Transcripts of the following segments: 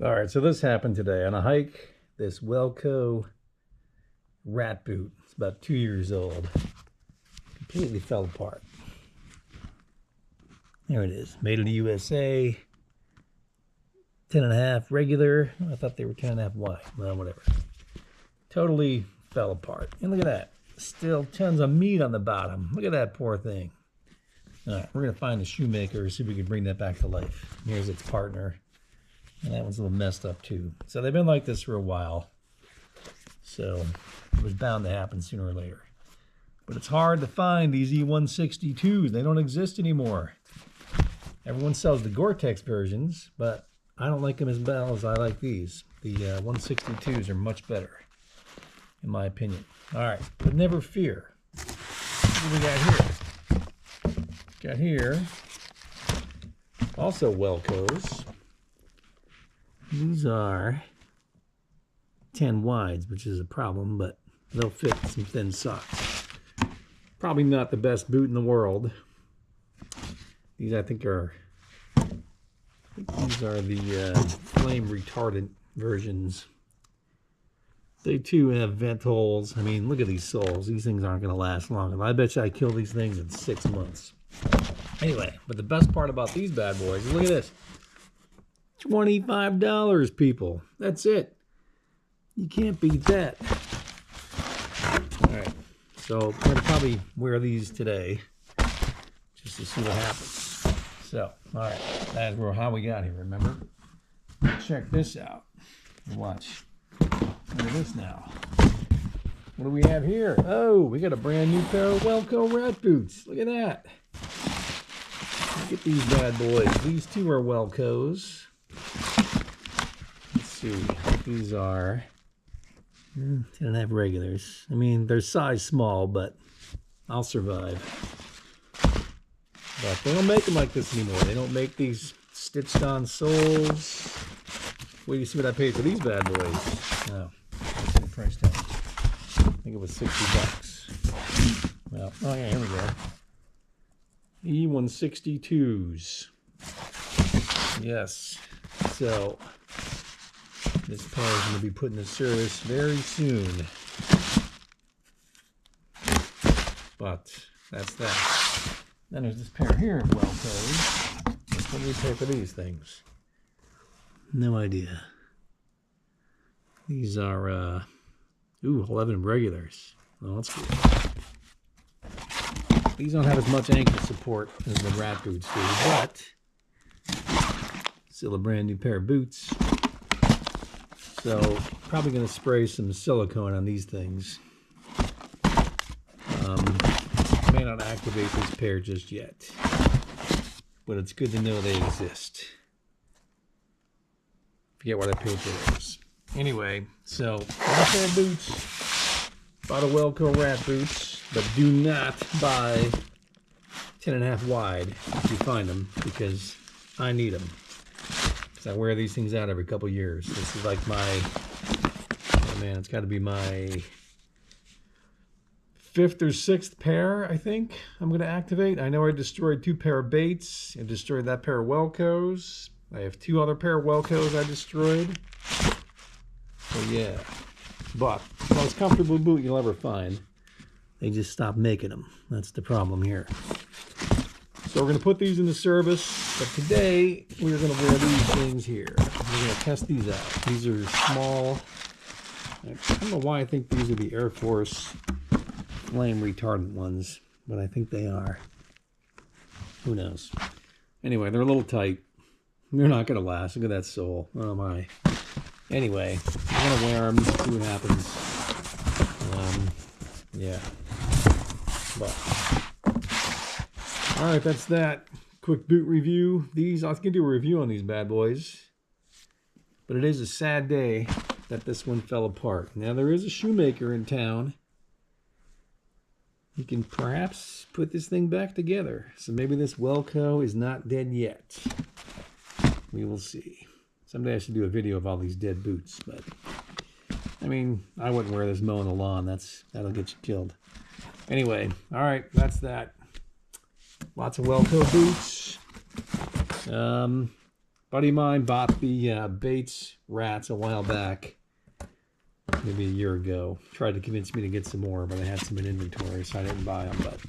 All right, so this happened today on a hike. This Wellco R.A.T boot, it's about 2 years old, completely fell apart. There it is, made in the USA, 10.5 regular. I thought they were 10.5 wide. Well, whatever. Totally fell apart. And look at that, still tons of meat on the bottom. Look at that poor thing. All right, we're gonna find the shoemaker, see if we can bring that back to life. Here's its partner. And that one's a little messed up too. So they've been like this for a while. So it was bound to happen sooner or later. But it's hard to find these E162s. They don't exist anymore. Everyone sells the Gore-Tex versions, but I don't like them as well as I like these. The 162s are much better, in my opinion. All right, but never fear. What do we got here? Got here also Wellcos. These are 10 wides, which is a problem, but they'll fit some thin socks. Probably not the best boot in the world. These I think these are the flame retardant versions. They too have vent holes. I mean, look at these soles. These things aren't going to last long. I bet you I kill these things in 6 months. Anyway, but the best part about these bad boys is look at this. $25, people. That's it. You can't beat that. All right. So I'm going to probably wear these today just to see what happens. So, all right. That's how we got here, remember? Check this out. Watch. Look at this now. What do we have here? Oh, we got a brand new pair of Wellco R.A.T boots. Look at that. Look at these bad boys. These two are Wellcos. Let's see. These are 10.5 regulars. I mean, they're size small, but I'll survive. But they don't make them like this anymore. They don't make these stitched on soles. Wait, you see what I paid for these bad boys? Oh, what's the price tag? I think it was $60. Well, oh yeah, here we go. E162s. Yes. So this pair is going to be put into service very soon. But that's that. Then there's this pair here of Wellcos. What do we pay for these things? No idea. These are 11 regulars. Well, that's good. These don't have as much ankle support as the R.A.T boots do, but still a brand new pair of boots. So probably going to spray some silicone on these things. May not activate this pair just yet, but it's good to know they exist. Forget what I paid for those. Anyway, so one pair of boots. Bought a Wellco R.A.T boots, but do not buy 10.5 wide if you find them, because I need them. Because I wear these things out every couple years. This is like my, oh man, it's got to be my 5th or 6th pair, I think I'm going to activate. I know I destroyed 2 pair of baits. I destroyed that pair of Wellcos. I have 2 other pair of Wellcos I destroyed. So yeah, but the most comfortable boot you'll ever find. They just stopped making them. That's the problem here. So we're going to put these into service, but today we're going to wear these things here. We're going to test these out. These are small. I don't know why I think these are the Air Force flame retardant ones, but I think they are. Who knows? Anyway, they're a little tight. They're not going to last. Look at that sole. Oh my. Anyway, I'm going to wear them, see what happens. Yeah. But, all right, that's that. Quick boot review. I was going to do a review on these bad boys, but it is a sad day that this one fell apart. Now, there is a shoemaker in town. He can perhaps put this thing back together. So maybe this Wellco is not dead yet. We will see. Someday I should do a video of all these dead boots, but I mean, I wouldn't wear this mowing the lawn. That'll get you killed. Anyway, all right, that's that. Lots of Wellco boots. buddy of mine bought the Bates rats a while back, maybe a year ago. Tried to convince me to get some more, but I had some in inventory, so I didn't buy them. But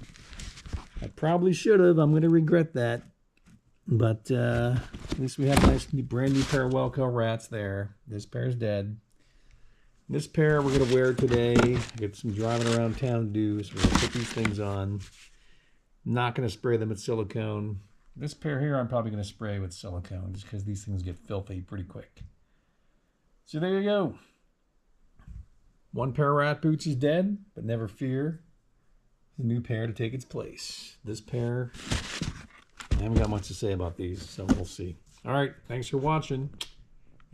I probably should have. I'm going to regret that. But at least we have a nice brand new pair of Wellco R.A.Ts there. This pair's dead. This pair we're going to wear today. Get some driving around town to do, so we're going to put these things on. Not going to spray them with silicone. This pair here I'm probably going to spray with silicone just because these things get filthy pretty quick. So there you go. One pair of rat boots is dead, but never fear. There's a new pair to take its place. This pair, I haven't got much to say about these, so we'll see. All right, thanks for watching.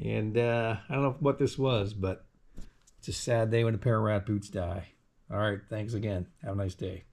And I don't know what this was, but it's a sad day when a pair of rat boots die. All right, thanks again. Have a nice day.